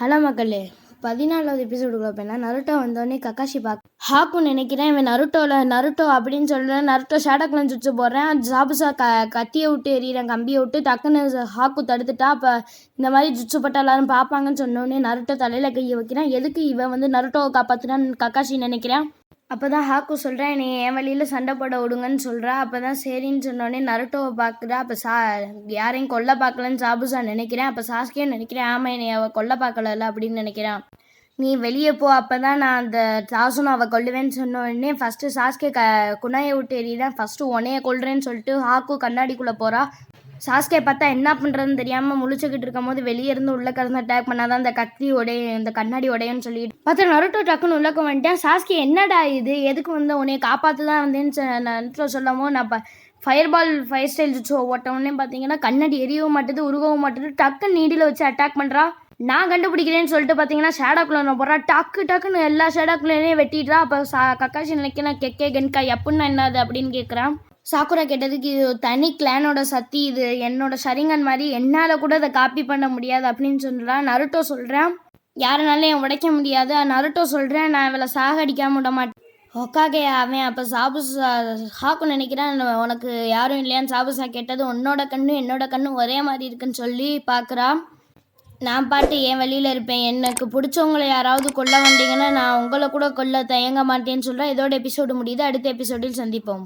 Hello மக்களே, 14வது எபிசோடுக்குள்ள போனா Naruto வந்தோடனே கக்காஷி ஹாக்கு நினைக்கிறேன் இவன் நருட்டோ அப்படின்னு சொல்கிறேன். நருட்டோ ஷேடோக்குள்ள சுச்சு போடுறேன். ஜாபுசா கத்தியை விட்டு எறிகிறேன், கம்பியை விட்டு டக்குன்னு ஹாக்கு தடுத்துட்டா. அப்போ இந்த மாதிரி ஜுச்சு பட்டா எல்லாரும் பார்ப்பாங்கன்னு சொன்னோடனே நருட்டோ தலையில் கையை வைக்கிறேன். எதுக்கு இவன் வந்து நருட்டோவை காப்பாற்றுனான்னு கக்காஷி நினைக்கிறேன். அப்போ தான் ஹாக்கு சொல்கிறேன், நீ என் வழியில் சண்டை போட விடுங்கன்னு சொல்கிறா. அப்போ தான் சரின்னு சொன்னோடனே நருட்டோவை பார்க்குறா. அப்போ யாரையும் கொல்ல பார்க்கலன்னு சாபுசா நினைக்கிறேன். அப்போ சாஸ்கே நினைக்கிறேன், ஆமாம் என்னை அவள் கொல்ல பார்க்கல அப்படின்னு நினைக்கிறான். நீ வெளியே போ, அப்போ தான் நான் அந்த சாசுன்னு அவள் கொல்லுவேன்னு சொன்னோடனே ஃபஸ்ட்டு சாஸ்கே குணாயை விட்டு எறிகிறேன். ஃபஸ்ட்டு உன்னைய கொல்றேன்னு சொல்லிட்டு ஹாக்கு கண்ணாடிக்குள்ளே போகிறா. சாஸ்கே பார்த்தா என்ன பண்ணுறதுன்னு தெரியாமல் முழிச்சுக்கிட்டு இருக்கும் போது வெளியே இருந்து உள்ளே கறந்து அட்டாக் பண்ணாதான் இந்த கத்தி இந்த கண்ணாடி உடையன்னு சொல்லிட்டு பார்த்தா நருட்டோ டக்குன்னு உள்ளக்க வந்துட்டேன். சாஸ்கே என்னடா இது, எதுக்கு வந்து உன்னைய காப்பாற்று தான் வந்தேன்னு சொல்லமோ நான் ஃபயர் ஸ்டைல் ஜுச்சு ஓட்டவுடனே பார்த்தீங்கன்னா கண்ணாடி எரியவும் மாட்டுது, உருகவும் மாட்டுது. டக்குன்னு நீடியில் வச்சு அட்டாக் பண்ணுறா. நான் கண்டுபிடிக்கிறேன்னு சொல்லிட்டு பார்த்தீங்கன்னா ஷேடோக்குள்ள போகிறா. டக்குன்னு எல்லா ஷேடோக்குள்ளேயே வெட்டிடுறா. அப்போ கக்காஷி நினைக்கிறேன் கெக்கே கென்காய் எப்படின்னா என்னது அப்படின்னு கேட்குறான். சாக்குரா கேட்டதுக்கு இது தனி கிளானோட சக்தி, இது என்னோட ஷரிங்கன் மாதிரி, என்னால் கூட அதை காப்பி பண்ண முடியாது அப்படின்னு சொல்கிறான். நருட்டோ சொல்கிறேன் யாருனாலையும் உடைக்க முடியாது. நருட்டோ சொல்கிறேன் நான் இவளை சாகடிக்காம விட மாட்டேன். ஒக்காகே அவன் அப்போ ஹாக்கு நினைக்கிறான் உனக்கு யாரும் இல்லையான்னு சாபுசா கேட்டது. உன்னோட கண்ணு என்னோட கண்ணு ஒரே மாதிரி இருக்குன்னு சொல்லி பார்க்குறான். நான் பாட்டு என் வழியில் இருப்பேன், எனக்கு பிடிச்சவங்களை யாராவது கொல்ல வந்தீங்கன்னா நான் உங்களை கூட கொல்ல தயங்க மாட்டேன்னு சொல்கிறேன். இதோட எபிசோடு முடியுது. அடுத்த எபிசோடில் சந்திப்போம்.